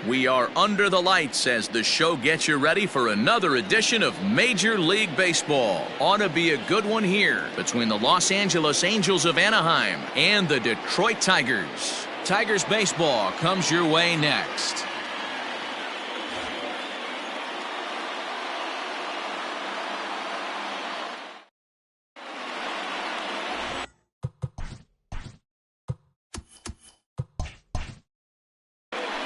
We are under the lights as the show gets you ready for another edition of Major League Baseball. Ought to be a good one here between the Los Angeles Angels of Anaheim and the Detroit Tigers. Tigers baseball comes your way next.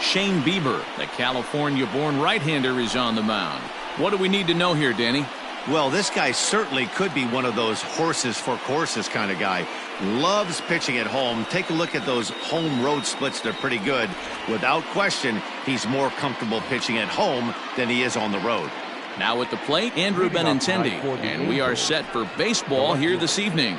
Shane Bieber, the California-born right-hander, is on the mound. What do we need to know here, Danny? Well, this guy certainly could be one of those horses for courses kind of guy. Loves pitching at home. Take a look at those home road splits. They're pretty good. Without question, he's more comfortable pitching at home than he is on the road. Now at the plate, Andrew Benintendi, and we are set for baseball here this evening.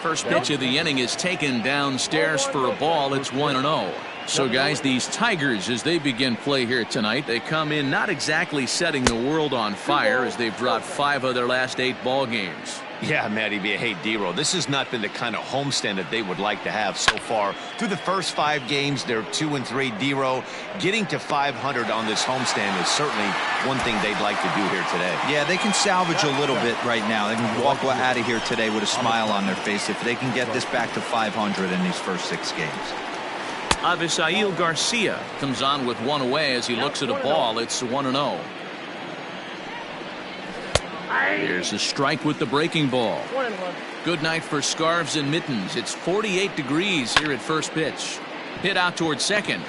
First pitch of the inning is taken downstairs for a ball. It's 1-0. So, guys, these Tigers, as they begin play here tonight, they come in not exactly setting the world on fire as they've dropped 5 of their last 8 ball games. Yeah, Matty B. Hey, D-Row, this has not been the kind of homestand that they would like to have so far. Through the first 5 games, they're 2-3. D-Row, getting to 500 on this homestand is certainly one thing they'd like to do here today. Yeah, they can salvage a little bit right now. They can walk out of here today with a smile on their face if they can get this back to 500 in these first 6 games. Avisail Garcia comes on with 1 away as he looks at a ball. It's 1-0. Here's a strike with the breaking ball. Good night for scarves and mittens. It's 48 degrees here at first pitch. Hit out towards second.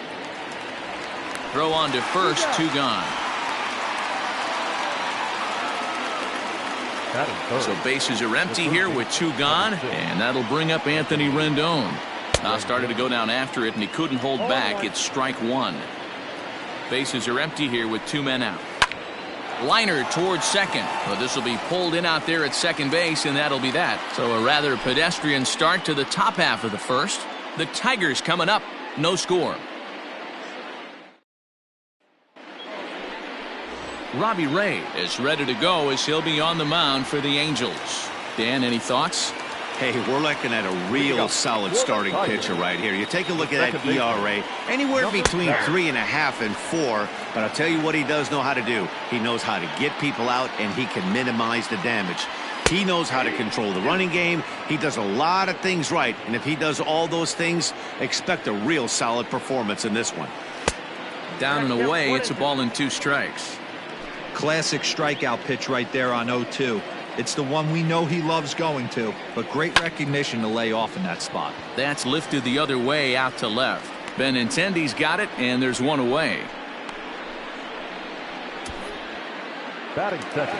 Throw on to first, 2 gone. So bases are empty here with 2 gone, and that'll bring up Anthony Rendon. Now started to go down after it, and he couldn't hold back. It's strike 1. Bases are empty here with 2 men out. Liner towards second. Well, this will be pulled in out there at second base, and that'll be that. So a rather pedestrian start to the top half of the first. The Tigers coming up. No score. Robbie Ray is ready to go as he'll be on the mound for the Angels. Dan, any thoughts? Hey, we're looking at a real solid starting pitcher right here. You take a look at that ERA, anywhere between 3.5 and 4. But I'll tell you what he does know how to do. He knows how to get people out, and he can minimize the damage. He knows how to control the running game. He does a lot of things right, and if he does all those things, expect a real solid performance in this one. Down and away, it's a ball and 2 strikes. Classic strikeout pitch right there on 0-2. It's the one we know he loves going to, but great recognition to lay off in that spot. That's lifted the other way out to left. Benintendi's got it, and there's 1 away. Batting second.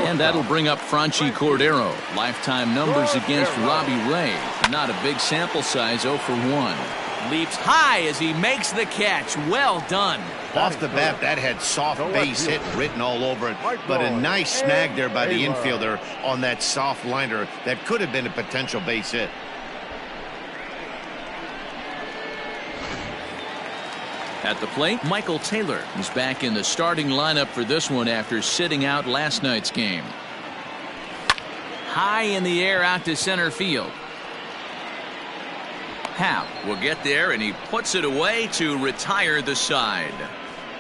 And that'll bring up Franchi Cordero. Lifetime numbers against Robbie Ray. Not a big sample size, 0 for 1. Leaps high as he makes the catch. Well done. Off the bat, that had soft base hit written all over it, but a nice snag there by the infielder on that soft liner that could have been a potential base hit. At the plate, Michael Taylor is back in the starting lineup for this one after sitting out last night's game. High in the air out to center field. Happ will get there, and he puts it away to retire the side.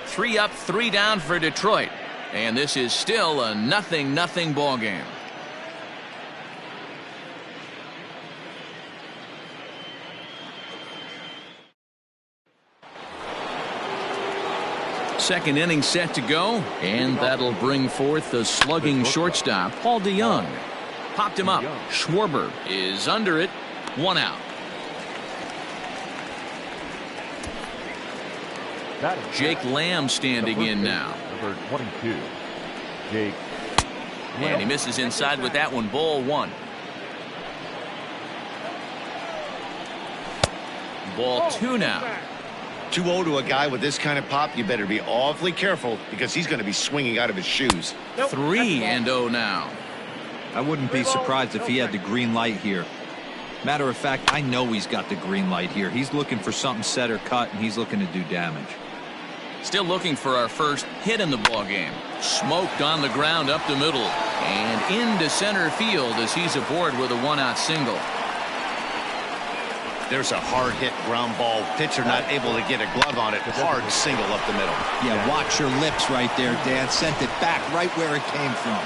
3 up, 3 down for Detroit, and this is still a 0-0 ball game. Second inning set to go, and that'll bring forth the slugging shortstop, Paul DeYoung. Popped him up. Schwarber is under it. 1 out. Jake Lamb standing in now. Number 22, Jake. And he misses inside with that one. Ball 1. Ball 2 now. 2-0 to a guy with this kind of pop, you better be awfully careful because he's going to be swinging out of his shoes. 3-0 now. I wouldn't be surprised if he had the green light here. Matter of fact, I know he's got the green light here. He's looking for something set or cut, and he's looking to do damage. Still looking for our first hit in the ball game. Smoked on the ground up the middle and into center field as he's aboard with a 1-out single. There's a hard hit ground ball. Pitcher not able to get a glove on it. Hard single up the middle. Yeah, watch your lips right there, Dan. Sent it back right where it came from.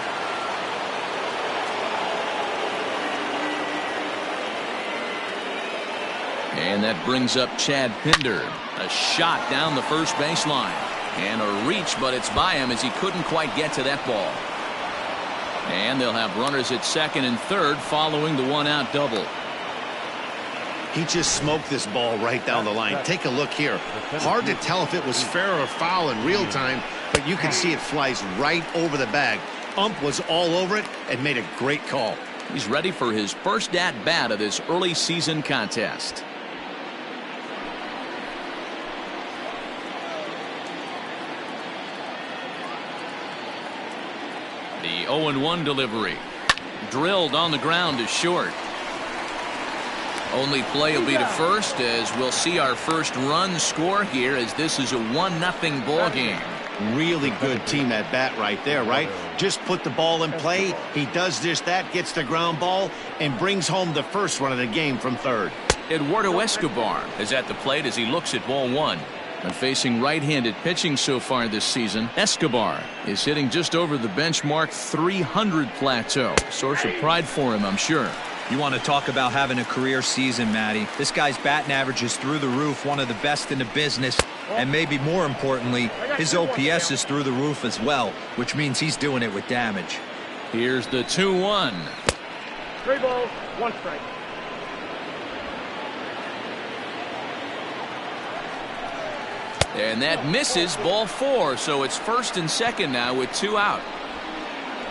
And that brings up Chad Pinder. A shot down the first baseline. And a reach, but it's by him as he couldn't quite get to that ball. And they'll have runners at second and third following the one-out double. He just smoked this ball right down the line. Take a look here. Hard to tell if it was fair or foul in real time, but you can see it flies right over the bag. Ump was all over it and made a great call. He's ready for his first at-bat of this early season contest. The 0-1 delivery. Drilled on the ground to short. Only play will be to first, as we'll see our first run score here, as this is a 1-0 ball game. Really good team at bat right there, right? Just put the ball in play. He does just that, gets the ground ball, and brings home the first run of the game from third. Eduardo Escobar is at the plate as he looks at ball one. And facing right-handed pitching so far this season, Escobar is hitting just over the benchmark 300 plateau. Source of pride for him, I'm sure. You want to talk about having a career season, Matty. This guy's batting average is through the roof, one of the best in the business. And maybe more importantly, his OPS is through the roof as well, which means he's doing it with damage. Here's the 2-1. 3 balls, 1 strike. And that misses, ball 4. So it's first and second now with 2 out.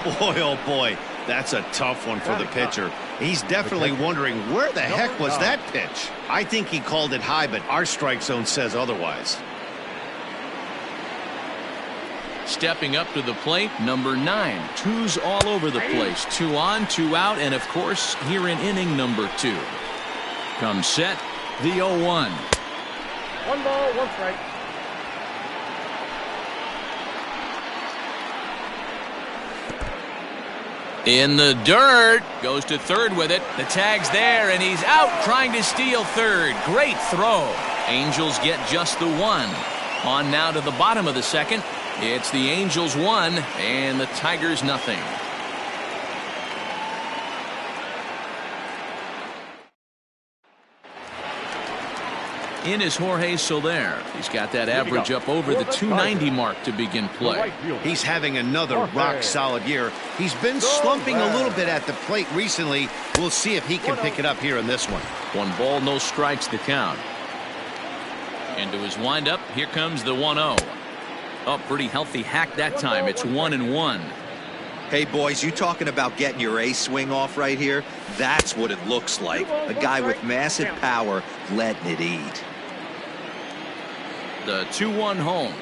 Boy, oh boy, that's a tough one for the pitcher. He's definitely wondering where the heck was that pitch. I think he called it high, but our strike zone says otherwise. Stepping up to the plate, number 9. 2's all over the place. 2 on, 2 out, and of course here in inning number 2. Comes set, the 0-1. 1 ball, 1 strike. In the dirt, goes to third with it. The tag's there, and he's out trying to steal third. Great throw. Angels get just the 1. On now to the bottom of the second. It's the Angels 1 and the Tigers nothing. In is Jorge Soler. He's got that average up over the 290 mark to begin play. He's having another rock-solid year. He's been slumping a little bit at the plate recently. We'll see if he can pick it up here in this one. 1 ball, no strikes to count. Into his windup, here comes the 1-0. Oh, pretty healthy hack that time. It's 1-1. Hey, boys, you talking about getting your A swing off right here? That's what it looks like. A guy with massive power letting it eat. The 2-1 home.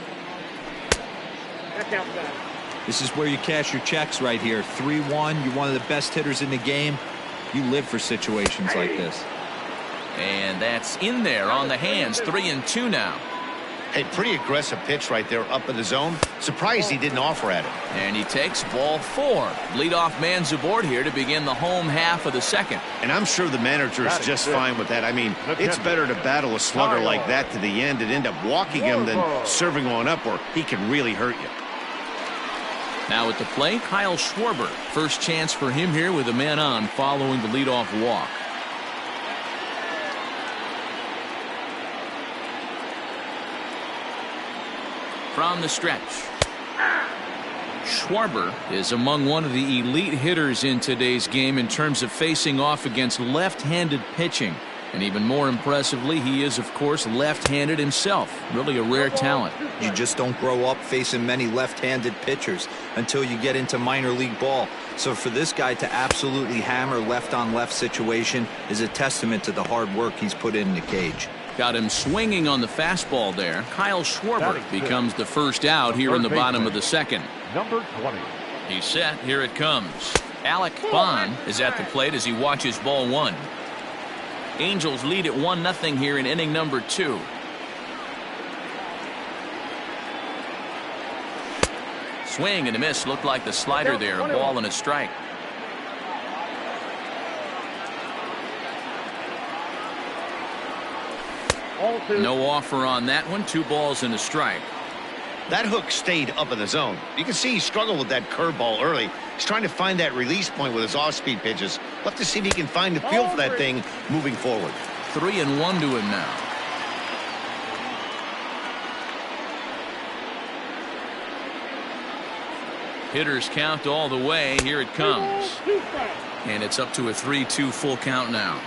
This is where you cash your checks right here. 3-1. You're one of the best hitters in the game. You live for situations like this. And that's in there on the hands. 3-2 now. Hey, pretty aggressive pitch right there up in the zone. Surprised he didn't offer at it. And he takes ball 4. Leadoff man's aboard here to begin the home half of the second. And I'm sure the manager is just fine with that. I mean, it's better to battle a slugger like that to the end and end up walking him than serving one up where he can really hurt you. Now at the plate, Kyle Schwarber. First chance for him here with a man on following the leadoff walk. From the stretch, Schwarber is among one of the elite hitters in today's game in terms of facing off against left-handed pitching. And even more impressively, he is, of course, left-handed himself. Really a rare talent. You just don't grow up facing many left-handed pitchers until you get into minor league ball. So for this guy to absolutely hammer left-on-left situation is a testament to the hard work he's put in the cage. Got him swinging on the fastball there. Kyle Schwarber becomes the first out here in the bottom of the second. Number 20. He's set. Here it comes. Alec Bond is at the plate as he watches ball 1. Angels lead at 1-0 here in inning number 2. Swing and a miss. Looked like the slider there. A ball and a strike. Ball 2. No offer on that one. 2 balls and a strike. That hook stayed up in the zone. You can see he struggled with that curveball early. He's trying to find that release point with his off-speed pitches. We'll have to see if he can find the feel for that thing moving forward. 3-1 to him now. Hitters count all the way. Here it comes. And it's up to a 3-2 full count now.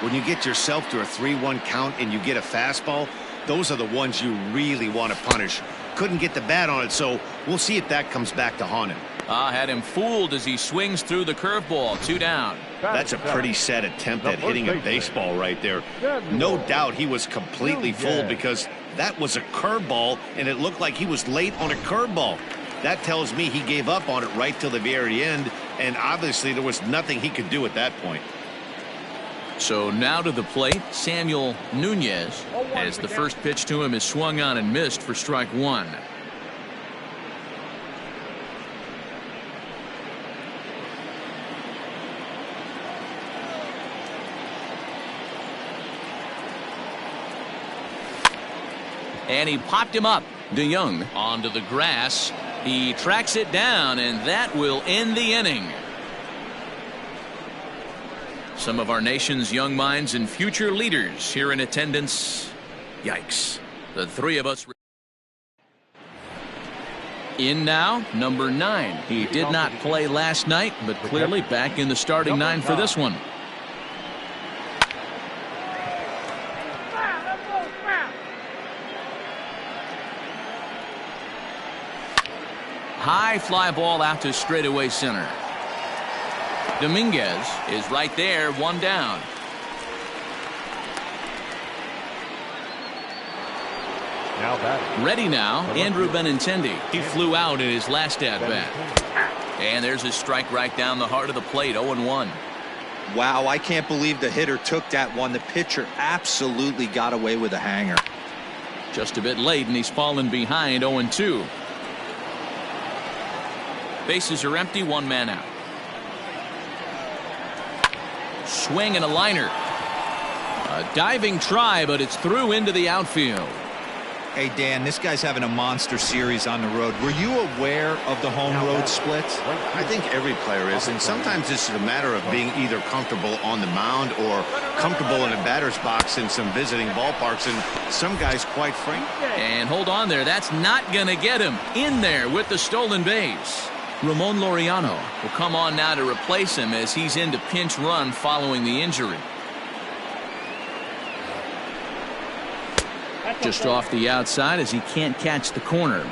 When you get yourself to a 3-1 count and you get a fastball, those are the ones you really want to punish. Couldn't get the bat on it, so we'll see if that comes back to haunt him. Had him fooled as he swings through the curveball. 2 down. That's a pretty sad attempt at hitting a baseball right there. No doubt he was completely fooled because that was a curveball and it looked like he was late on a curveball. That tells me he gave up on it right till the very end, and obviously there was nothing he could do at that point. So now to the plate, Samuel Nunez, as the first pitch to him is swung on and missed for strike 1. And he popped him up. DeYoung onto the grass. He tracks it down, and that will end the inning. Some of our nation's young minds and future leaders here in attendance. Yikes. The 3 of us. In now, number 9. He did not play last night, but clearly back in the starting 9 for this one. High fly ball out to straightaway center. Dominguez is right there, 1 down. Now batting. Ready now, Andrew Benintendi. He flew out in his last at-bat. And there's a strike right down the heart of the plate, 0-1. Wow, I can't believe the hitter took that one. The pitcher absolutely got away with a hanger. Just a bit late, and he's fallen behind, 0-2. Bases are empty, 1 man out. Swing and a liner. A diving try, but it's through into the outfield. Hey, Dan, this guy's having a monster series on the road. Were you aware of the home road splits? I think every player is, and sometimes it's a matter of being either comfortable on the mound or comfortable in a batter's box in some visiting ballparks, and some guys quite frank. And hold on there. That's not going to get him in there with the stolen base. Ramon Laureano will come on now to replace him as he's into pinch run following the injury. Just off the outside as he can't catch the corner.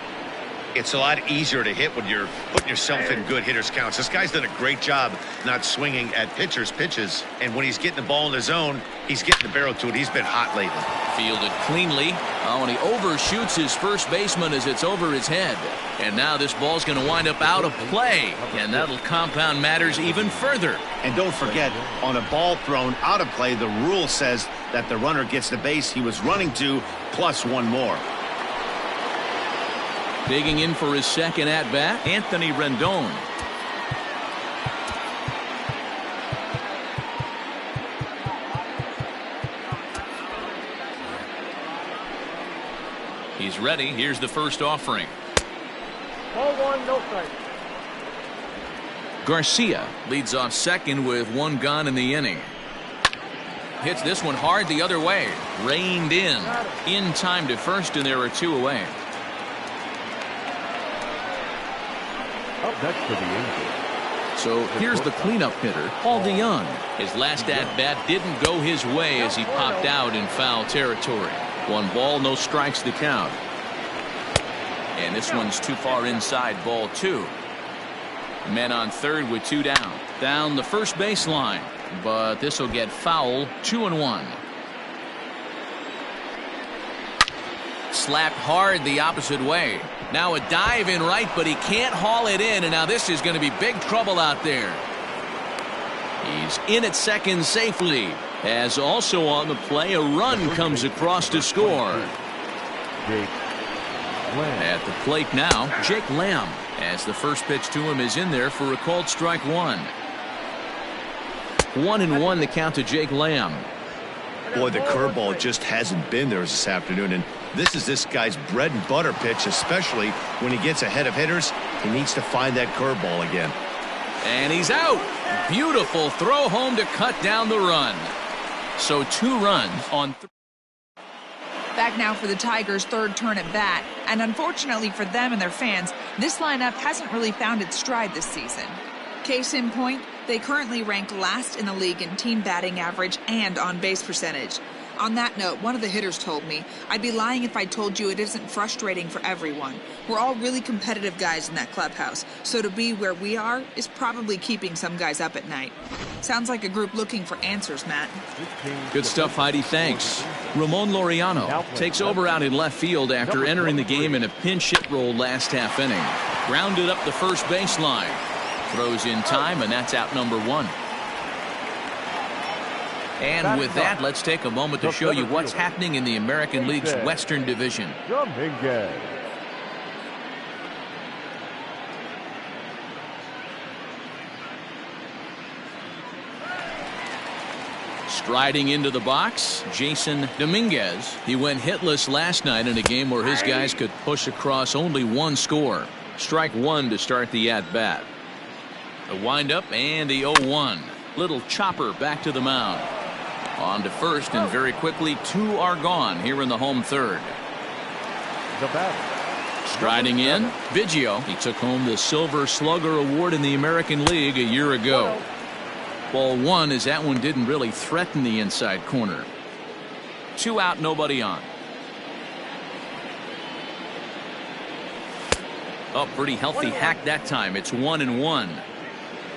It's a lot easier to hit when you're putting yourself in good hitters counts. This guy's done a great job not swinging at pitchers' pitches, and when he's getting the ball in the zone, he's getting the barrel to it. He's been hot lately. Fielded cleanly. Oh, and he overshoots his first baseman as it's over his head. And now this ball's going to wind up out of play, and that'll compound matters even further. And don't forget, on a ball thrown out of play, the rule says that the runner gets the base he was running to plus 1 more. Digging in for his second at-bat, Anthony Rendon. He's ready. Here's the first offering. Ball 1, no strike. Garcia leads off second with 1 gone in the inning. Hits this one hard the other way. Reined in time to first, and there are 2 away. Up next for the Angels. So here's the cleanup hitter, Paul DeYoung. His last at-bat didn't go his way as he popped out in foul territory. 1 ball, no strikes to count. And this one's too far inside, ball 2. Men on third with 2 down. Down the first baseline, but this will get foul, 2-1. Slapped hard the opposite way. Now a dive in right, but he can't haul it in, and now this is going to be big trouble out there. He's in at second safely, as also on the play a run comes across to score. At the plate now, Jake Lamb, as the first pitch to him is in there for a called strike 1. 1-1 the count to Jake Lamb. Boy, the curveball just hasn't been there this afternoon, and this is this guy's bread and butter pitch, especially when he gets ahead of hitters. He needs to find that curveball again. And he's out. Beautiful throw home to cut down the run. So 2 runs on. Back now for the Tigers' third turn at bat, and unfortunately for them and their fans, this lineup hasn't really found its stride this season. Case in point, they currently rank last in the league in team batting average and on-base percentage. On that note, one of the hitters told me, "I'd be lying if I told you it isn't frustrating for everyone. We're all really competitive guys in that clubhouse, so to be where we are is probably keeping some guys up at night." Sounds like a group looking for answers, Matt. Good stuff, Heidi. Thanks. Ramon Laureano takes over out in left field after entering the game in a pinch hit role last half inning. Grounded up the first baseline. Throws in time, and that's out number 1. And with that, let's take a moment to show you what's happening in the American League's Western Division. Striding into the box, Jason Dominguez. He went hitless last night in a game where his guys could push across only 1 score. Strike 1 to start the at-bat. The windup and the 0-1. Little chopper back to the mound. On to first, and very quickly 2 are gone here in the home third. Striding in, Biggio. He took home the Silver Slugger Award in the American League a year ago. Ball 1, as that one didn't really threaten the inside corner. 2 out, nobody on. Oh, pretty healthy hack that time. It's 1-1.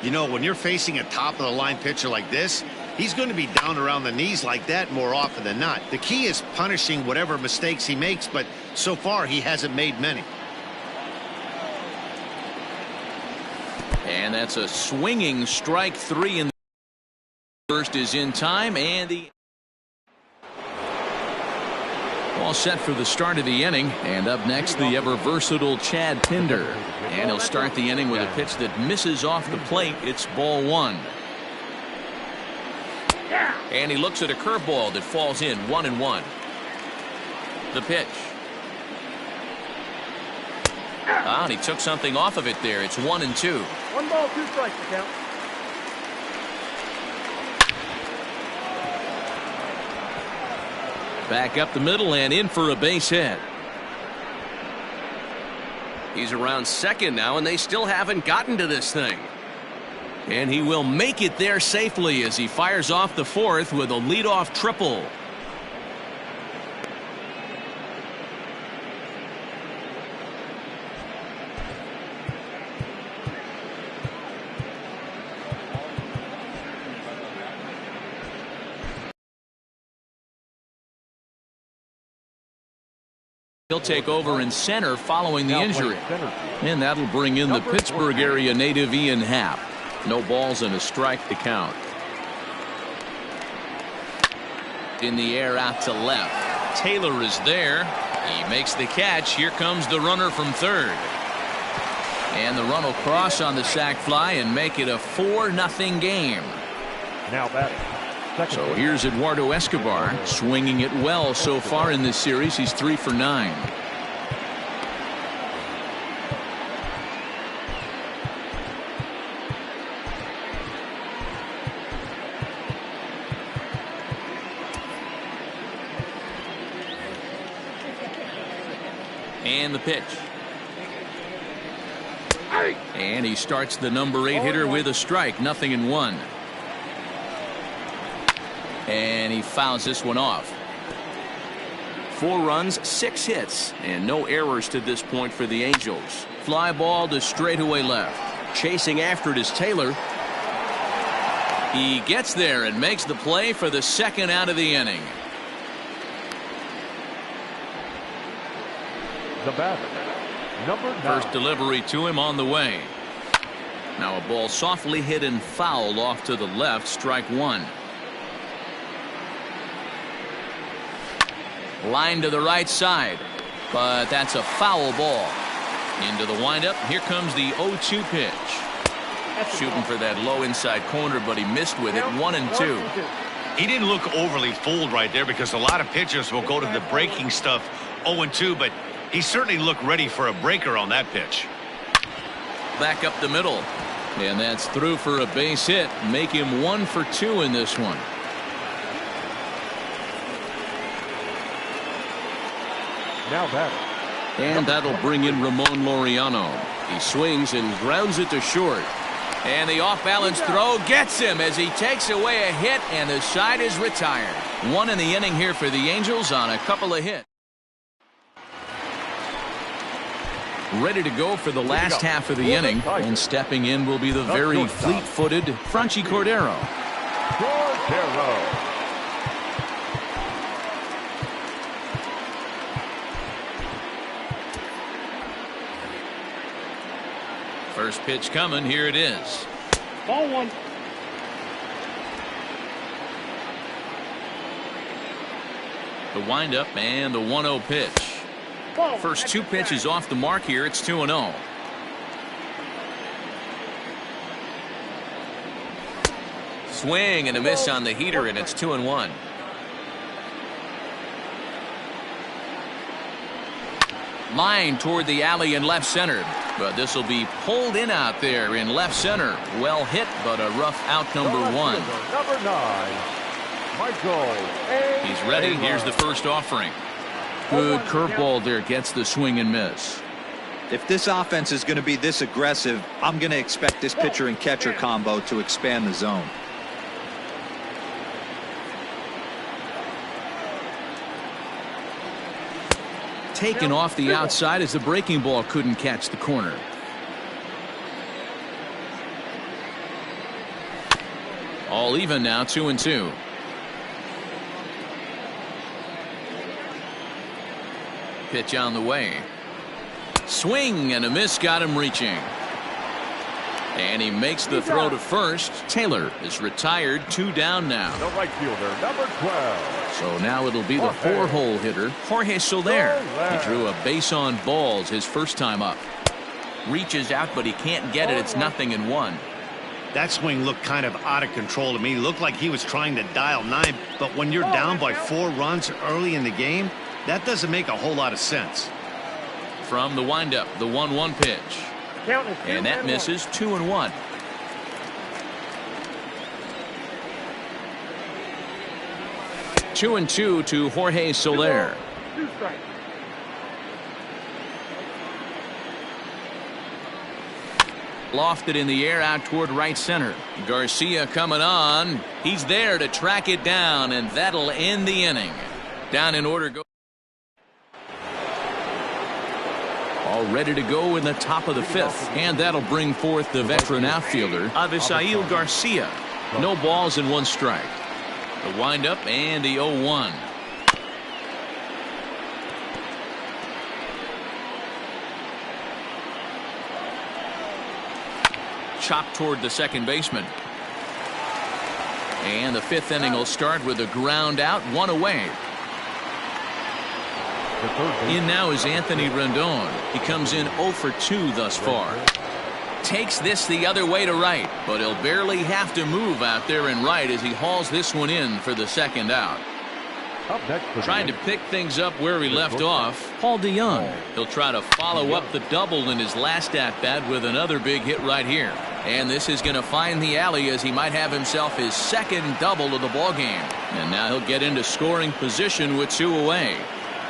You know, when you're facing a top-of-the-line pitcher like this, he's going to be down around the knees like that more often than not. The key is punishing whatever mistakes he makes, but so far he hasn't made many. And that's a swinging strike 3 in the first is in time, and the all set for the start of the inning. And up next, the ever versatile Chad Pinder, and he'll start the inning with a pitch that misses off the plate. It's ball 1, and he looks at a curveball that falls in. 1-1. The pitch, and he took something off of it there. It's 1-2. 1 ball, 2 strikes to count. Back up the middle and in for a base hit. He's around second now, and they still haven't gotten to this thing. And he will make it there safely as he fires off the 4th with a leadoff triple. He'll take over in center following the injury. And that'll bring in the Pittsburgh area native Ian Happ. No balls and a strike to count. In the air out to left. Taylor is there. He makes the catch. Here comes the runner from third. And the run will cross on the sac fly and make it a 4-0 game. Now batting. So here's Eduardo Escobar, swinging it well so far in this series. He's 3 for 9. And the pitch. And he starts the number 8 hitter with a strike. 0-1. And he fouls this one off. 4 runs, 6 hits, and no errors to this point for the Angels. Fly ball to straightaway left. Chasing after it is Taylor. He gets there and makes the play for the 2nd out of the inning. The batter, number 9. First delivery to him on the way. Now a ball softly hit and fouled off to the left. Strike 1. Line to the right side, but that's a foul ball. Into the windup. Here comes the 0-2 pitch. Shooting for that low inside corner, but he missed with it. 1-2. He didn't look overly fooled right there because a lot of pitchers will go to the breaking stuff 0-2, but he certainly looked ready for a breaker on that pitch. Back up the middle. And that's through for a base hit. Make him 1 for 2 in this one. Now batting. And that'll bring in Ramon Laureano. He swings and grounds it to short. And the off-balance throw gets him as he takes away a hit, and the side is retired. 1 in the inning here for the Angels on a couple of hits. Ready to go for the last half of the inning, and stepping in will be the very fleet-footed Franchy Cordero. First pitch coming. Here it is. Ball 1. The windup and the 1-0 pitch. First 2 pitches off the mark here. It's 2-0. Swing and a miss on the heater, and it's 2-1. Line toward the alley in left center, but this will be pulled in out there in left center. Well hit, but a rough out, number 1. Number 9, Michael. He's ready. Here's the first offering. Good curveball there, gets the swing and miss. If this offense is going to be this aggressive, I'm going to expect this pitcher and catcher combo to expand the zone. Taken off the outside as the breaking ball couldn't catch the corner. All even now, 2-2. Pitch on the way. Swing and a miss, got him reaching. And he makes the throw to first. Taylor is retired, 2 down now. The right fielder, number 12. So now it'll be the 4-hole hitter, Jorge Soler. He drew a base on balls his first time up. Reaches out, but he can't get it. It's 0-1. That swing looked kind of out of control to me. Looked like he was trying to dial 9, but when you're down by 4 runs early in the game, that doesn't make a whole lot of sense. From the windup, the 1-1 pitch. And that misses, 2-1. Two and 2 to Jorge Soler. Lofted in the air out toward right center. Garcia coming on. He's there to track it down, and that'll end the inning. Down in order go. All ready to go in the top of the 5th, and that'll bring forth the veteran outfielder Avisail Garcia. No balls and 1 strike. The windup and the 0-1. Chopped toward the second baseman. And the 5th inning will start with a ground out, 1 away. In now is Anthony Rendon. He comes in 0 for 2 thus far. Takes this the other way to right, but he'll barely have to move out there in right as he hauls this one in for the second out. Trying to pick things up where he left off, Paul DeYoung. He'll try to follow up the double in his last at-bat with another big hit right here. And this is going to find the alley as he might have himself his second double of the ballgame. And now he'll get into scoring position with 2 away.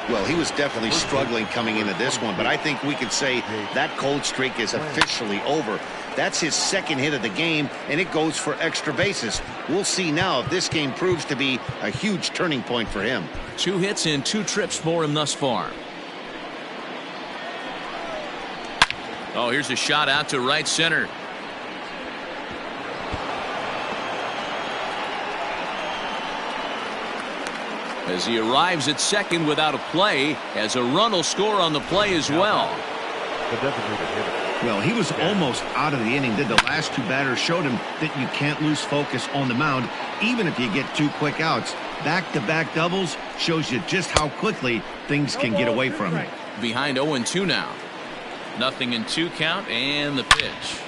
Well, he was definitely struggling coming into this one, but I think we could say that cold streak is officially over. That's his second hit of the game, and it goes for extra bases. We'll see now if this game proves to be a huge turning point for him. 2 hits and 2 trips for him thus far. Oh, here's a shot out to right center. As he arrives at second without a play, as a run will score on the play as well. Well, he was almost out of the inning. The last 2 batters showed him that you can't lose focus on the mound, even if you get 2 quick outs. Back-to-back doubles shows you just how quickly things can get away from you. Behind 0-2 now. 0-2 count, and the pitch.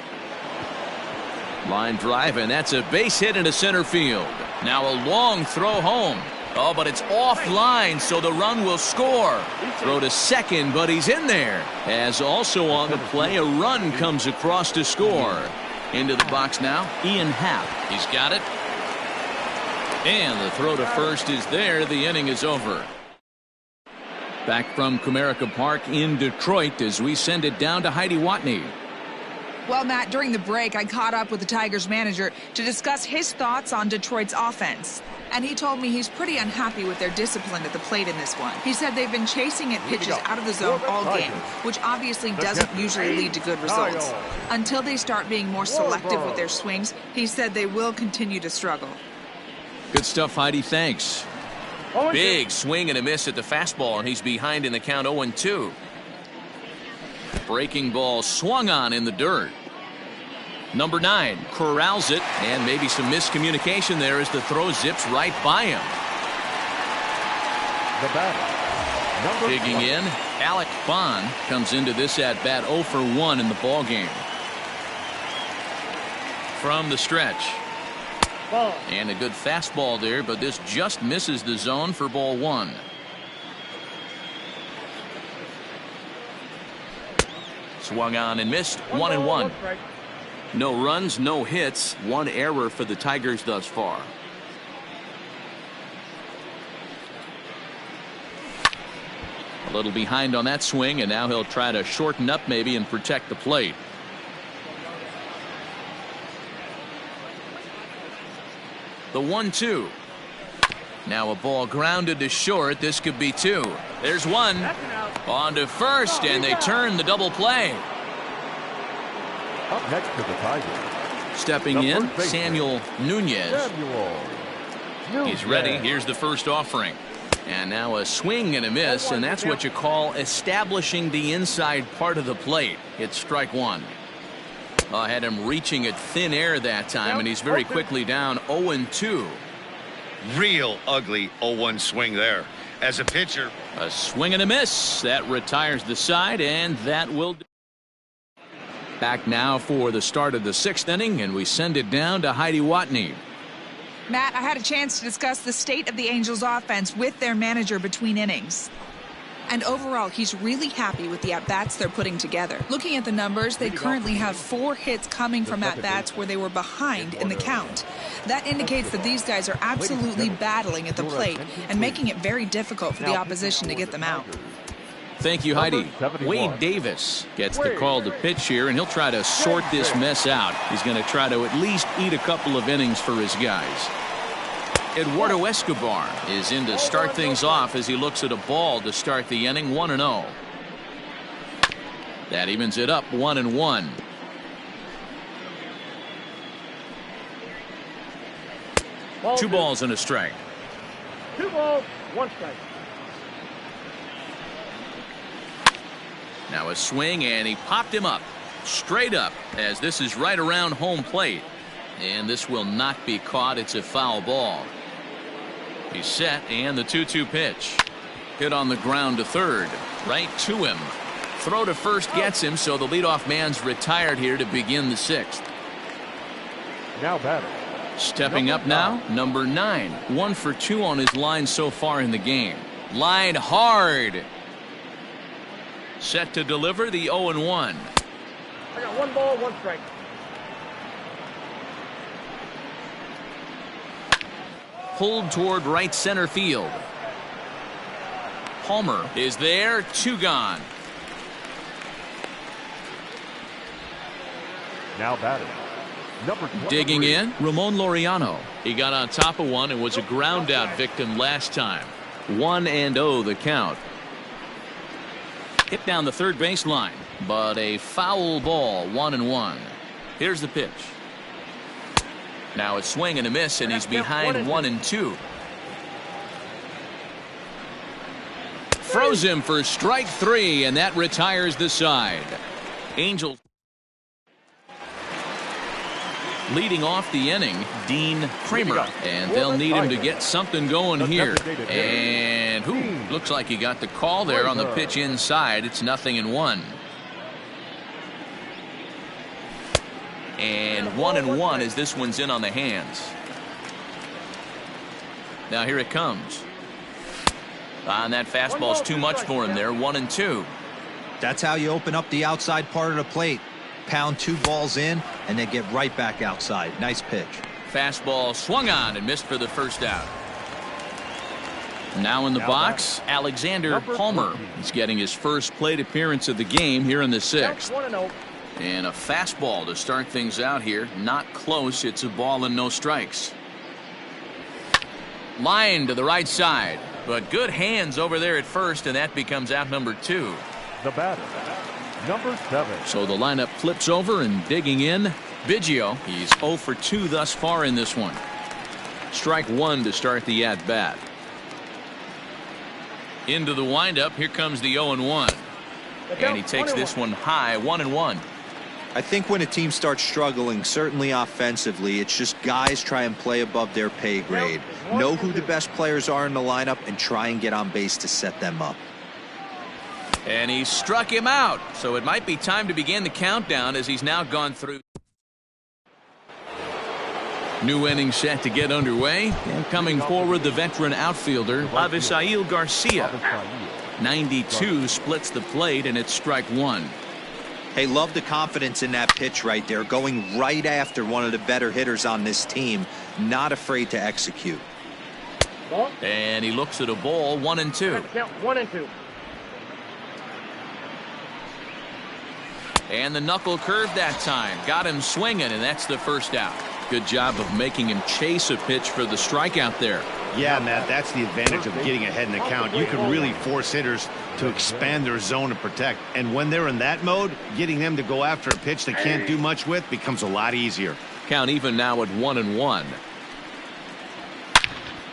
Line drive, and that's a base hit into center field. Now a long throw home. Oh, but it's offline, so the run will score. Throw to second, but he's in there. As also on the play, a run comes across to score. Into the box now, Ian Happ. He's got it. And the throw to first is there. The inning is over. Back from Comerica Park in Detroit as we send it down to Heidi Watney. Well, Matt, during the break, I caught up with the Tigers manager to discuss his thoughts on Detroit's offense. And he told me he's pretty unhappy with their discipline at the plate in this one. He said they've been chasing at pitches out of the zone all game, which obviously doesn't usually lead to good results. Until they start being more selective with their swings, he said they will continue to struggle. Good stuff, Heidi. Thanks. Big swing and a miss at the fastball, and he's behind in the count 0-2. Breaking ball swung on in the dirt. Number 9 corrals it, and maybe some miscommunication there as the throw zips right by him. The batter, Digging in, Alec Bond comes into this at bat 0 for 1 in the ball game. From the stretch. And a good fastball there, but this just misses the zone for ball 1. Swung on and missed. 1-1. No runs, no hits, 1 error for the Tigers thus far. A little behind on that swing, and now he'll try to shorten up maybe and protect the plate. The 1-2. Now a ball grounded to short. This could be 2. There's 1. On to first, and they turn the double play. Up next to the Tigers. Stepping in, Samuel Nunez. He's ready. Here's the first offering. And now a swing and a miss, and that's what you call establishing the inside part of the plate. It's strike 1. Had him reaching at thin air that time, and he's very quickly down 0-2. Real ugly 0-1 swing there. As a pitcher, A swing and a miss. That retires the side, and that will do. Back now for the start of the 6th inning, and we send it down to Heidi Watney. Matt, I had a chance to discuss the state of the Angels offense with their manager between innings. And overall, he's really happy with the at-bats they're putting together. Looking at the numbers, they currently have 4 hits coming from at-bats where they were behind in the count. That indicates that these guys are absolutely battling at the plate and making it very difficult for the opposition to get them out. Thank you, Heidi. Wade Davis gets the call to pitch here, and he'll try to sort this mess out. He's going to try to at least eat a couple of innings for his guys. Eduardo Escobar is in to start things off as he looks at a ball to start the inning. 1-0. That evens it up 1-1. Two balls and a strike. 2 balls, 1 strike. Now a swing, and he popped him up straight up as this is right around home plate, and this will not be caught. It's a foul ball. He's set, and the 2-2 pitch. Hit on the ground to third. Right to him. Throw to first gets him, so the leadoff man's retired here to begin the 6th. Now batter. Stepping up now, number 9. 1 for 2 on his line so far in the game. Line hard. Set to deliver the 0-1. I got 1 ball, 1 strike. Pulled toward right center field. Palmer is there. 2 gone. Now batting. Number 23. Digging in, Ramon Laureano. He got on top of one and was a ground out victim last time. 1-0 the count. Hit down the third baseline, but a foul ball. 1-1. Here's the pitch. Now a swing and a miss, and he's behind 1-2. Throws him for strike 3, and that retires the side. Angels leading off the inning, Dean Kramer, and they'll need him to get something going here. And looks like he got the call there on the pitch inside. It's 0-1. And 1-1 as this one's in on the hands. Now here it comes. And that fastball's too much for him there. 1-2. That's how you open up the outside part of the plate. Pound 2 balls in and then get right back outside. Nice pitch. Fastball swung on and missed for the first out. Now in the box, Alexander Palmer. He's getting his first plate appearance of the game here in the 6th. And a fastball to start things out here. Not close. It's a ball and no strikes. Line to the right side. But good hands over there at first, and that becomes out number 2. The batter, number 7. So the lineup flips over and digging in. Biggio, he's 0 for 2 thus far in this one. Strike 1 to start the at-bat. Into the windup. Here comes the 0-1. And he takes this one high. 1-1. I think when a team starts struggling, certainly offensively, it's just guys try and play above their pay grade. Know who the best players are in the lineup and try and get on base to set them up. And he struck him out. So it might be time to begin the countdown as he's now gone through. New inning set to get underway. And coming forward, the veteran outfielder, Avisail Garcia. 92 splits the plate, and it's strike 1. Hey, love the confidence in that pitch right there. Going right after one of the better hitters on this team. Not afraid to execute. And he looks at a ball. 1-2. 1-2. And the knuckle curve that time. Got him swinging, and that's the first out. Good job of making him chase a pitch for the strikeout there. Yeah, Matt, that's the advantage of getting ahead in the count. You can really force hitters to expand their zone and protect. And when they're in that mode, getting them to go after a pitch they can't do much with becomes a lot easier. Count even now at 1-1.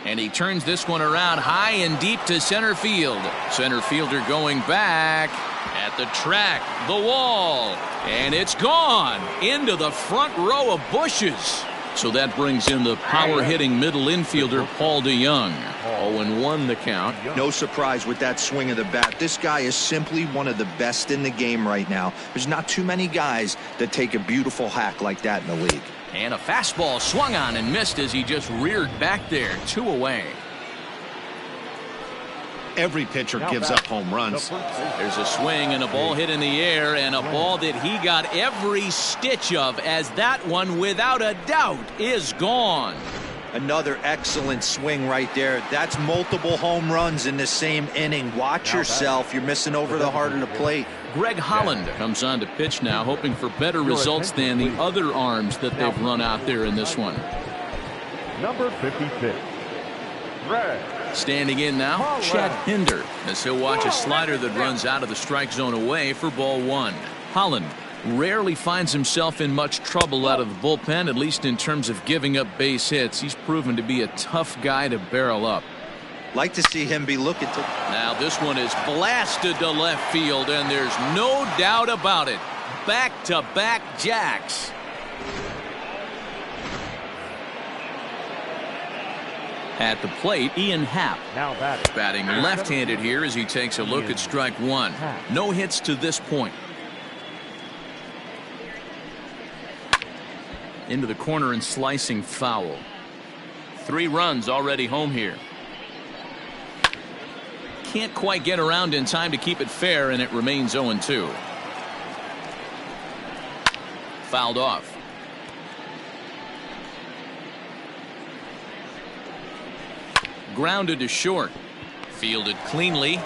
And he turns this one around high and deep to center field. Center fielder going back at the track, the wall, and it's gone into the front row of bushes. So that brings in the power-hitting middle infielder, Paul DeYoung. 0-1 the count. No surprise with that swing of the bat. This guy is simply one of the best in the game right now. There's not too many guys that take a beautiful hack like that in the league. And a fastball swung on and missed as he just reared back there. 2 away. Every pitcher gives up home runs. There's a swing and a ball hit in the air, and a ball that he got every stitch of, as that one without a doubt is gone. Another excellent swing right there. That's multiple home runs in the same inning. Watch yourself. You're missing over the heart of the plate. Greg Holland comes on to pitch now, hoping for better results than the other arms that they've run out there in this one. Number 56. Greg. Standing in now, Chet Hinder, as he'll watch a slider that runs out of the strike zone away for ball 1. Holland rarely finds himself in much trouble out of the bullpen, at least in terms of giving up base hits. He's proven to be a tough guy to barrel up. Like to see him be looking to. Now this one is blasted to left field, and there's no doubt about it. Back-to-back jacks. At the plate, Ian Happ. Now batting left-handed here as he takes a look at strike 1. No hits to this point. Into the corner and slicing foul. 3 runs already home here. Can't quite get around in time to keep it fair, and it remains 0-2. Fouled off. Grounded to short. Fielded cleanly.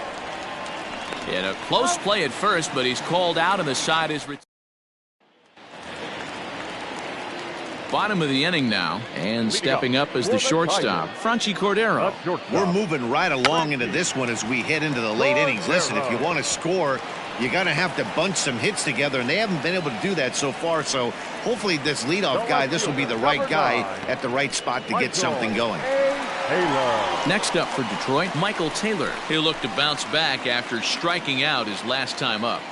And a close play at first, but he's called out, and the side is retired. Bottom of the inning now, and stepping up as the shortstop, Franchi Cordero. We're moving right along into this one as we head into the late innings. Listen, if you want to score, you got to have to bunch some hits together, and they haven't been able to do that so far. So hopefully this leadoff guy, this will be the right guy at the right spot to get something going. Next up for Detroit, Michael Taylor. He'll look to bounce back after striking out his last time up.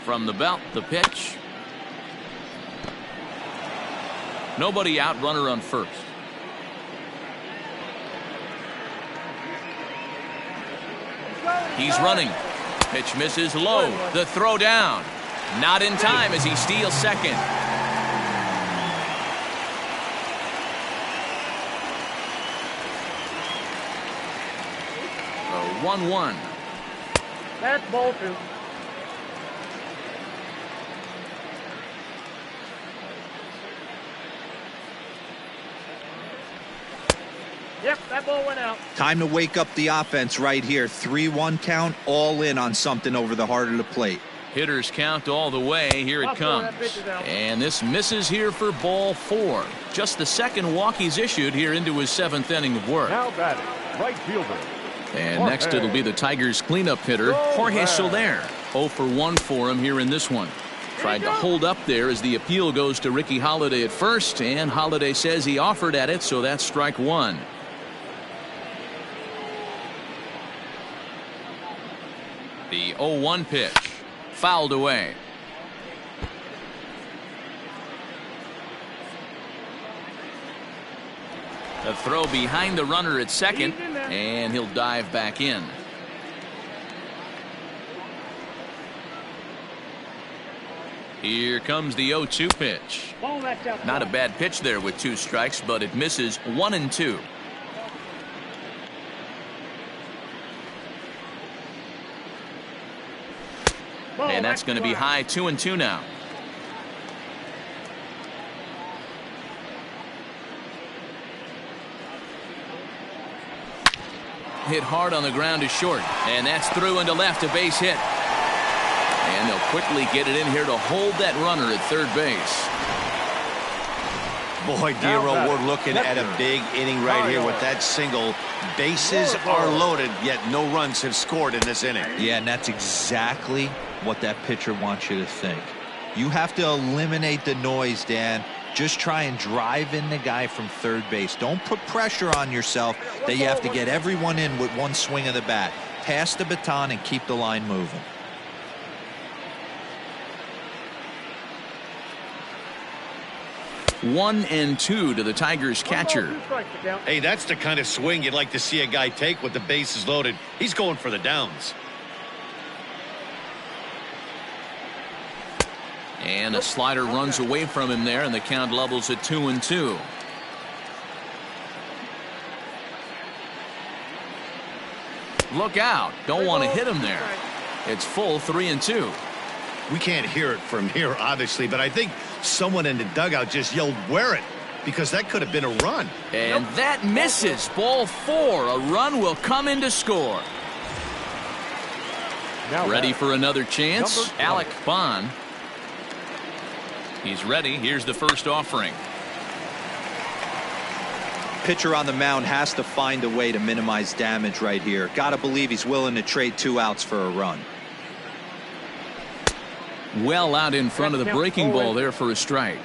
From the belt, the pitch. Nobody out, runner on first. He's running. Pitch misses low. The throw down. Not in time as he steals second. The 1-1. That's ball 2. Yep, that ball went out. Time to wake up the offense right here. 3-1 count, all in on something over the heart of the plate. Hitters count all the way. Here it comes. And this misses here for ball 4. Just the second walk he's issued here into his 7th inning of work. Now batting, right fielder. And next it'll be the Tigers cleanup hitter, Jorge Soler. 0 for 1 for him here in this one. Tried to hold up there as the appeal goes to Ricky Holiday at first, and Holiday says he offered at it, so that's strike 1. The 0-1 pitch, fouled away. A throw behind the runner at second, and he'll dive back in. Here comes the 0-2 pitch. Not a bad pitch there with 2 strikes, but it misses 1 and 2. And that's going to be high 2 and 2 now. Hit hard on the ground to short, and that's through into left, a base hit. And they'll quickly get it in here to hold that runner at third base. Boy, Dero, we're looking at a big inning right here with that single. Bases are loaded, yet no runs have scored in this inning. Yeah, and that's exactly what that pitcher wants you to think. You have to eliminate the noise, Dan. Just try and drive in the guy from third base. Don't put pressure on yourself that you have to get everyone in with one swing of the bat. Pass the baton and keep the line moving. One and 2 to the Tigers catcher. Hey, that's the kind of swing you'd like to see a guy take with the bases loaded. He's going for the downs. And a slider runs away from him there, and the count levels at 2 and 2. Look out. Don't want to hit him there. It's full 3 and 2. We can't hear it from here, obviously, but I think someone in the dugout just yelled, "Wear it," because that could have been a run. And that misses. Ball 4. A run will come in to score. Now Ready batting, for another chance? number 20. Alec Bond. He's ready. Here's the first offering. Pitcher on the mound has to find a way to minimize damage right here. Gotta believe he's willing to trade 2 outs for a run. Well out in front of the breaking ball there for a strike.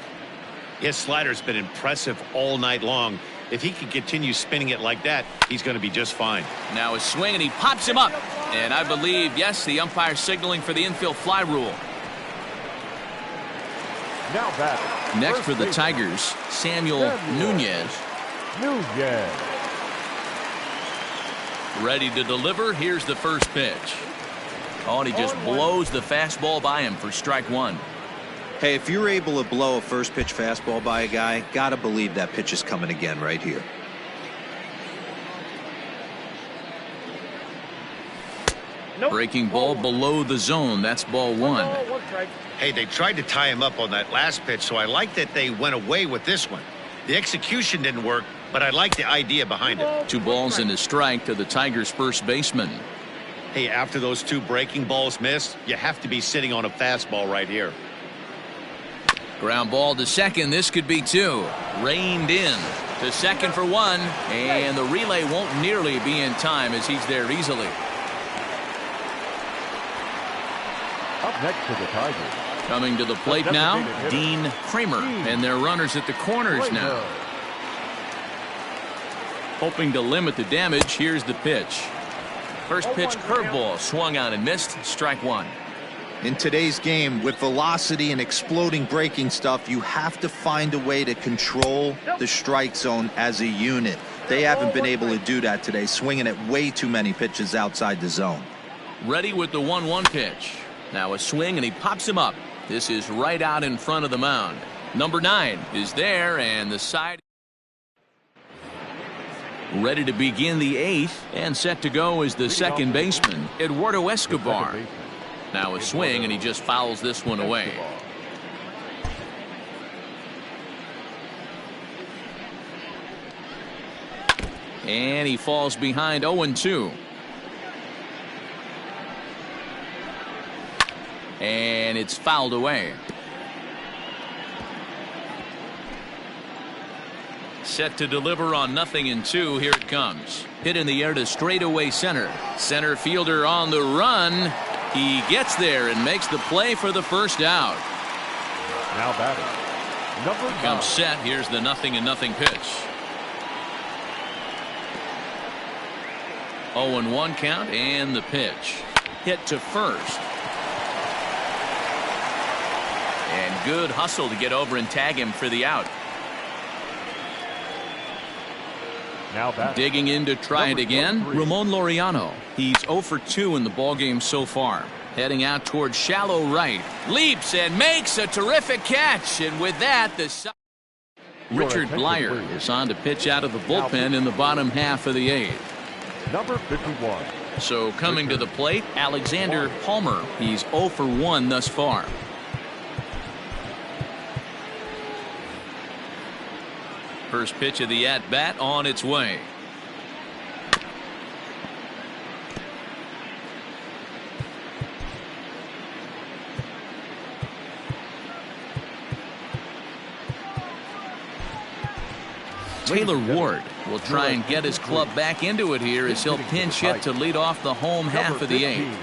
His slider's been impressive all night long. If he can continue spinning it like that, he's going to be just fine. Now a swing, and he pops him up. And I believe, yes, the umpire signaling for the infield fly rule. Now batting, Next first for the baseman, Tigers, Samuel Nunez. Nunez. Ready to deliver. Here's the first pitch. Oh, and he just blows the fastball by him for strike 1. Hey, if you're able to blow a first pitch fastball by a guy, gotta believe that pitch is coming again right here. Breaking ball below the zone. That's ball 1. Hey, they tried to tie him up on that last pitch, so I like that they went away with this one. The execution didn't work, but I like the idea behind it. 2 balls and a strike to the Tigers' first baseman. Hey, after those 2 breaking balls missed, you have to be sitting on a fastball right here. Ground ball to second. This could be 2. Reined in to second for 1. And the relay won't nearly be in time as he's there easily. Up next to the Tigers. Coming to the plate now, Dean Kramer. And their runners at the corners now. Hoping to limit the damage. Here's the pitch. First pitch curveball swung on and missed. Strike 1. In today's game, with velocity and exploding breaking stuff, you have to find a way to control the strike zone as a unit. They haven't been able to do that today, swinging at way too many pitches outside the zone. Ready with the 1-1 pitch. Now a swing, and he pops him up. This is right out in front of the mound. Number 9 is there, and the side ready to begin the 8th, and set to go is the second baseman, Eduardo Escobar. Now a swing, and he just fouls this one away. And he falls behind 0-2. And it's fouled away. Set to deliver on 0-2. Here it comes. Hit in the air to straightaway center. Center fielder on the run. He gets there and makes the play for the first out. Now batting, number 9. Comes set. Here's the 0-0 pitch. 0-1 count, and the pitch. Hit to first. And good hustle to get over and tag him for the out. Now batting, Digging in to try it again, Ramon Laureano. He's 0 for 2 in the ballgame so far. Heading out towards shallow right. Leaps and makes a terrific catch. And with that, the Richard Blyer is on to pitch out of the bullpen in the bottom half of the 8th. number 51. So coming to the plate, Alexander Palmer. He's 0 for 1 thus far. First pitch of the at-bat on its way. Taylor Ward will try and get his club back into it here as he'll pinch hit to lead off the home half of the 8th.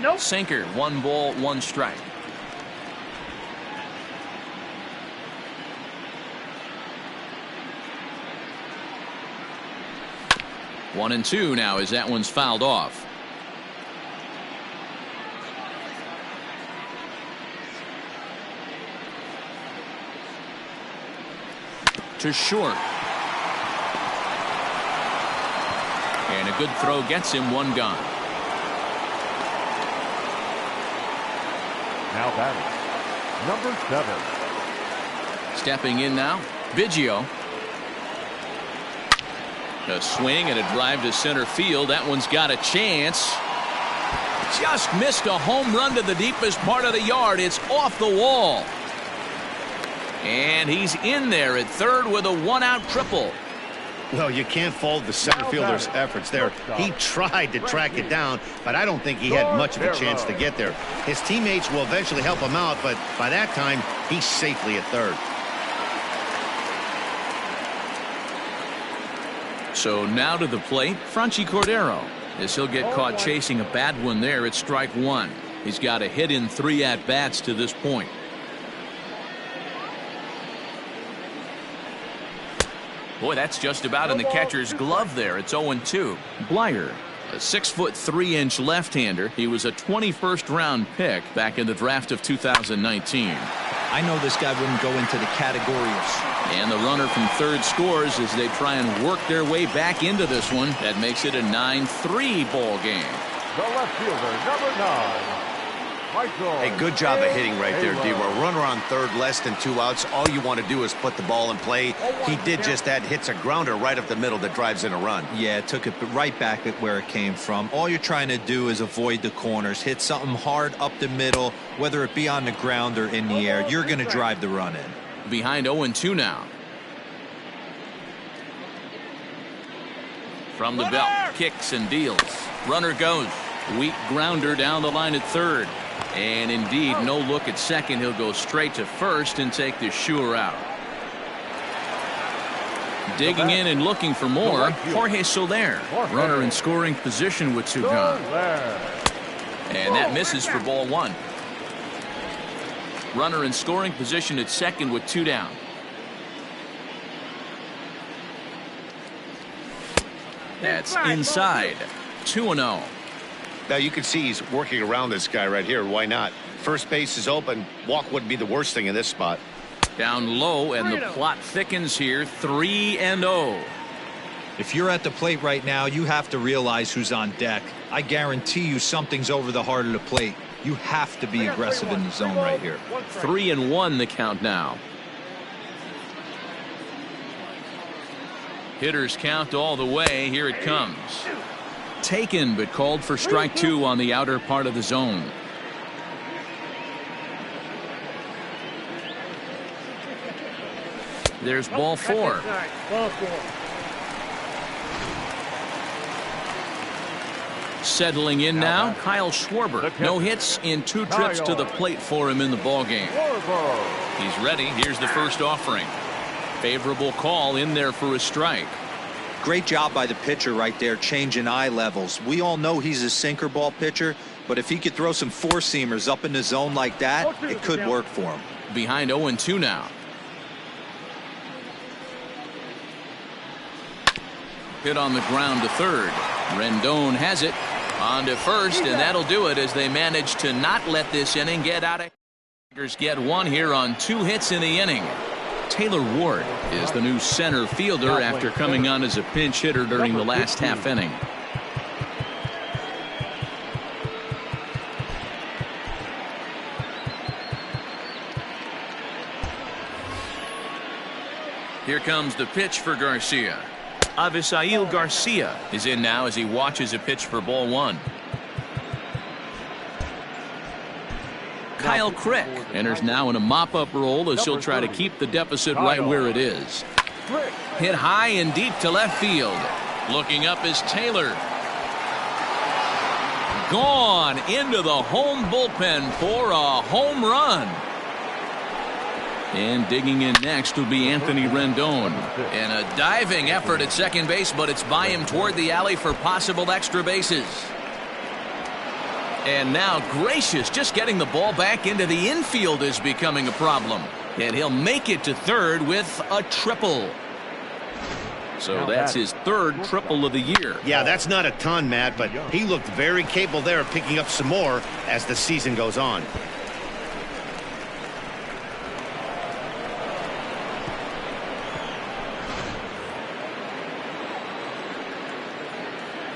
Nope. Sinker, 1 ball, 1 strike. One and 2 now as that one's fouled off. To short. And a good throw gets him 1 gone. Now batting, number 7. Stepping in now, Biggio. A swing and a drive to center field. That one's got a chance. Just missed a home run to the deepest part of the yard. It's off the wall. And he's in there at third with a 1-out triple. Well, you can't fault the center fielder's efforts there. He tried to track it down, but I don't think he had much of a chance to get there. His teammates will eventually help him out, but by that time, he's safely at third. So now to the plate, Franchi Cordero, as he'll get caught chasing a bad one there at strike 1. He's got a hit in 3 at-bats to this point. Boy, that's just about in the catcher's glove there. It's 0-2. Blyer, a 6'3" left-hander. He was a 21st round pick back in the draft of 2019. I know this guy wouldn't go into the category of. And the runner from third scores as they try and work their way back into this one. That makes it a 9-3 ball game. The left fielder, number 9. Hey, good job of hitting right there, D. A runner on third, less than 2 outs. All you want to do is put the ball in play. He did just that. Hits a grounder right up the middle that drives in a run. Yeah, took it right back at where it came from. All you're trying to do is avoid the corners. Hit something hard up the middle, whether it be on the ground or in the air. You're going to drive the run in. Behind 0-2 now. From the belt, kicks and deals. Runner goes. Weak grounder down the line at third. And indeed, no look at second. He'll go straight to first and take the sure out. Digging in and looking for more, Jorge Soler. Runner in scoring position with 2 gone. And that misses for ball 1. Runner in scoring position at second with 2 down. That's inside. 2-0. Now you can see he's working around this guy right here. Why not? First base is open. Walk wouldn't be the worst thing in this spot. Down low, and the plot thickens here. 3-0. If you're at the plate right now, you have to realize who's on deck. I guarantee you something's over the heart of the plate. You have to be aggressive in the zone right here. 3-1 the count now. Hitters count all the way. Here it comes. Taken, but called for strike 2 on the outer part of the zone. There's ball 4. Ball 4. Settling in now, Kyle Schwarber. No hits in 2 trips to the plate for him in the ballgame. He's ready. Here's the first offering. Favorable call in there for a strike. Great job by the pitcher right there, changing eye levels. We all know he's a sinker ball pitcher, but if he could throw some four-seamers up in the zone like that, it could work for him. Behind 0-2 now. Hit on the ground to third. Rendon has it. On to first, and that'll do it as they manage to not let this inning get out of. Tigers get 1 here on 2 hits in the inning. Taylor Ward is the new center fielder after coming on as a pinch hitter during the last half inning. Here comes the pitch for Garcia. Avisail Garcia is in now as he watches a pitch for ball 1. Kyle Crick enters now in a mop-up role as he'll try to keep the deficit right where it is. Hit high and deep to left field. Looking up is Taylor. Gone into the home bullpen for a home run. And digging in next will be Anthony Rendon. And a diving effort at second base, but it's by him toward the alley for possible extra bases. And now Gracious just getting the ball back into the infield is becoming a problem. And he'll make it to third with a triple. So that's his 3rd triple of the year. Yeah, that's not a ton, Matt, but he looked very capable there of picking up some more as the season goes on.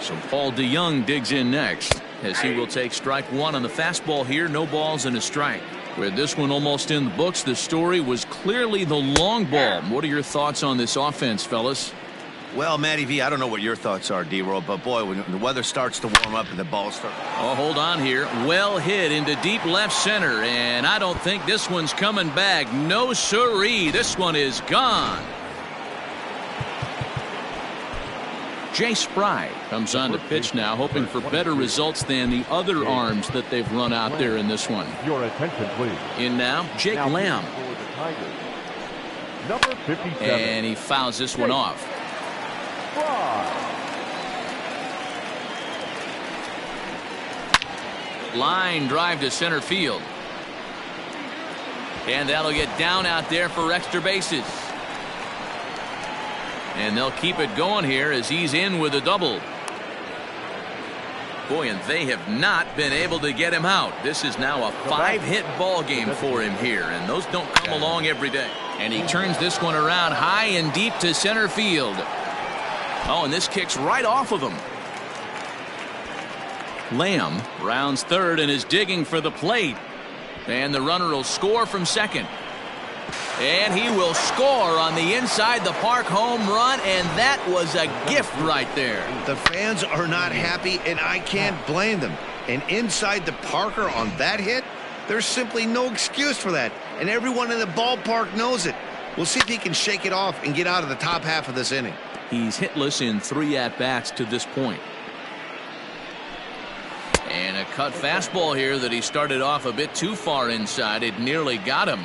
So Paul DeYoung digs in next as he will take strike 1 on the fastball here. No balls and a strike. With this one almost in the books, the story was clearly the long ball. What are your thoughts on this offense, fellas? Well, Matty V, I don't know what your thoughts are, D-Roll, but boy, when the weather starts to warm up and the ball starts. Oh, hold on here. Well hit into deep left center, and I don't think this one's coming back. No siree. This one is gone. Jay Spry comes on to pitch now, hoping for better results than the other arms that they've run out there in this one. Your attention, please. In now, Jake Lamb. Number 57. And he fouls this one off. Line drive to center field. And that'll get down out there for extra bases. And they'll keep it going here as he's in with a double. Boy, and they have not been able to get him out. This is now a 5-hit ball game for him here, and those don't come along every day. And he turns this one around high and deep to center field. Oh, and this kicks right off of him. Lamb rounds third and is digging for the plate. And the runner will score from second. And he will score on the inside the park home run, and that was a gift right there. The fans are not happy, and I can't blame them. And inside the Parker on that hit, there's simply no excuse for that. And everyone in the ballpark knows it. We'll see if he can shake it off and get out of the top half of this inning. He's hitless in 3 at-bats to this point. And a cut fastball here that he started off a bit too far inside. It nearly got him.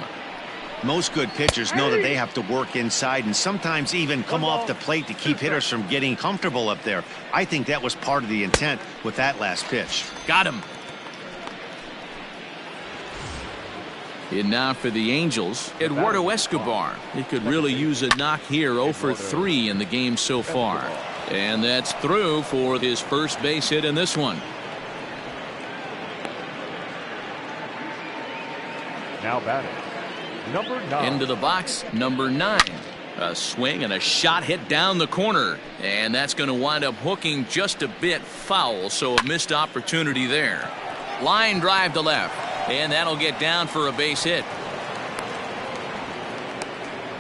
Most good pitchers know that they have to work inside and sometimes even come off the plate to keep hitters from getting comfortable up there. I think that was part of the intent with that last pitch. Got him. In now for the Angels, Eduardo Escobar. He could really use a knock here. 0 for 3 in the game so far. And that's through for his first base hit in this one. Now batting, number 9. Into the box, number 9. A swing and a shot hit down the corner, and that's going to wind up hooking just a bit foul, so a missed opportunity there. Line drive to left, and that'll get down for a base hit.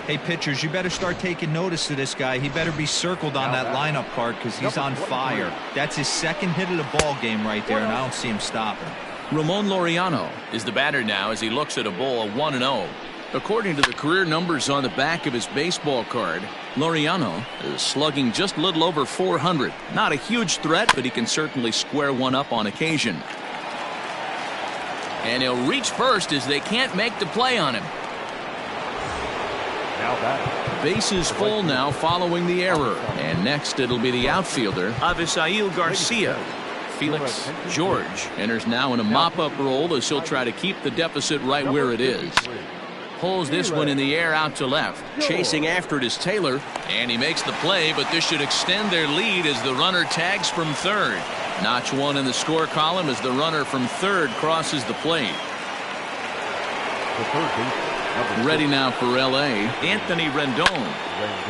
Hey, pitchers, you better start taking notice of this guy. He better be circled on that lineup card because he's on fire. That's his second hit of the ball game right there, and I don't see him stopping. Ramon Laureano is the batter now as he looks at a ball of 1-0. According to the career numbers on the back of his baseball card, Laureano is slugging just a little over 400. Not a huge threat, but he can certainly square one up on occasion. And he'll reach first as they can't make the play on him. Now back. Bases full now following the error. And next it'll be the outfielder, Avisail Garcia. Felix George enters now in a mop-up role as he'll try to keep the deficit right where it is. Pulls this one in the air out to left. Chasing after it is Taylor, and he makes the play, but this should extend their lead as the runner tags from third. Notch one in the score column as the runner from third crosses the plate. Ready now for L.A. Anthony Rendon.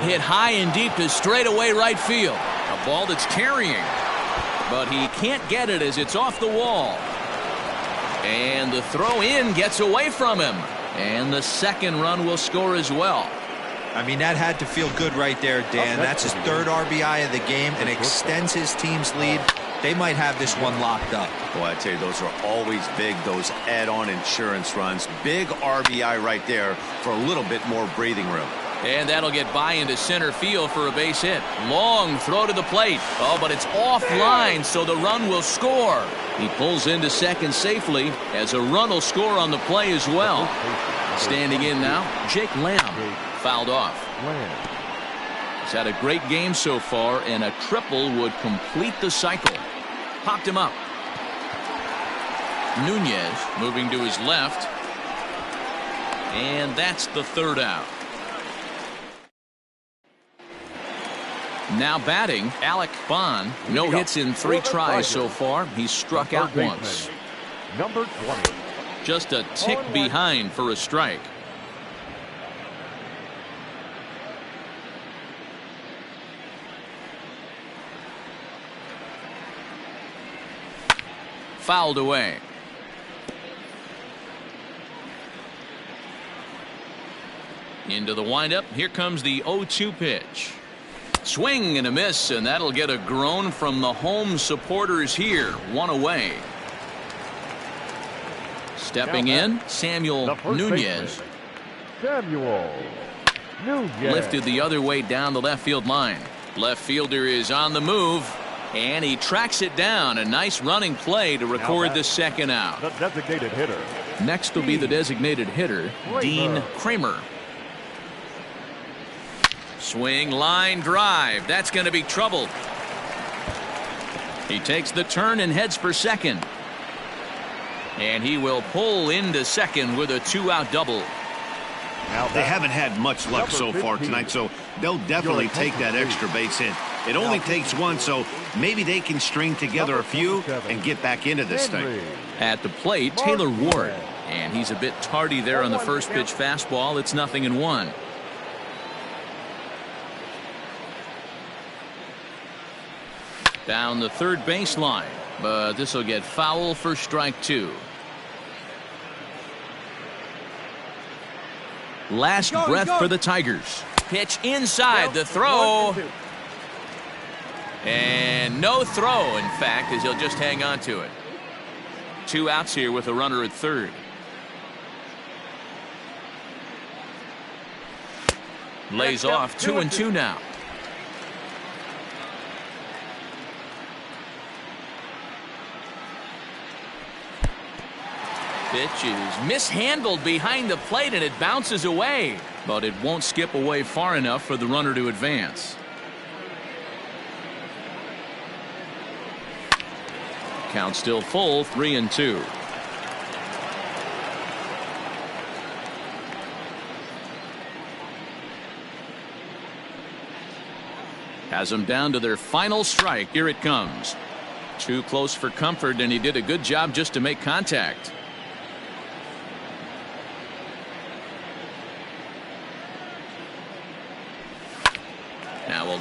Hit high and deep to straightaway right field. A ball that's carrying, but he can't get it as it's off the wall. And the throw in gets away from him. And the second run will score as well. I mean, that had to feel good right there, Dan. That's his third RBI of the game and extends his team's lead. They might have this one locked up. Boy, I tell you, those are always big, those add-on insurance runs. Big RBI right there for a little bit more breathing room. And that'll get by into center field for a base hit. Long throw to the plate. Oh, but it's offline, so the run will score. He pulls into second safely as a run will score on the play as well. Standing in now, Jake Lamb fouled off. He's had a great game so far, and a triple would complete the cycle. Popped him up. Nunez moving to his left. And that's the third out. Now batting, Alec Bond. No hits in 3 tries so far. He's struck out once. Number 20. Just a tick behind for a strike. Fouled away. Into the windup. Here comes the 0-2 pitch. Swing and a miss, and that'll get a groan from the home supporters here. One away. Stepping in, Samuel Nunez. Samuel Nunez. Lifted the other way down the left field line. Left fielder is on the move, and he tracks it down. A nice running play to record the second out. The designated hitter. Next will be the designated hitter, Dean Kramer. Swing, line drive. That's going to be trouble. He takes the turn and heads for second. And he will pull into second with a 2-out double. They haven't had much luck so far tonight, so they'll definitely take that extra base hit. It only takes one, so maybe they can string together a few and get back into this thing. At the plate, Taylor Ward. And he's a bit tardy there on the first pitch fastball. It's 0-1. Down the third baseline, but this will get foul for strike 2. Last breath for the Tigers. Pitch inside, the throw. And no throw, in fact, as he'll just hang on to it. 2 outs here with a runner at third. Lays off 2-2 now. Pitch is mishandled behind the plate and it bounces away, but it won't skip away far enough for the runner to advance. Count still full, 3-2. Has them down to their final strike. Here it comes. Too close for comfort, and he did a good job just to make contact.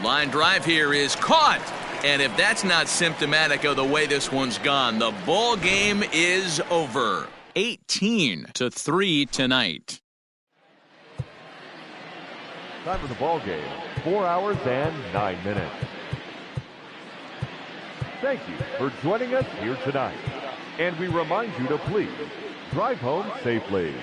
Line drive here is caught. And if that's not symptomatic of the way this one's gone, the ball game is over. 18-3 tonight. Time for the ball game. 4 hours and 9 minutes. Thank you for joining us here tonight. And we remind you to please drive home safely.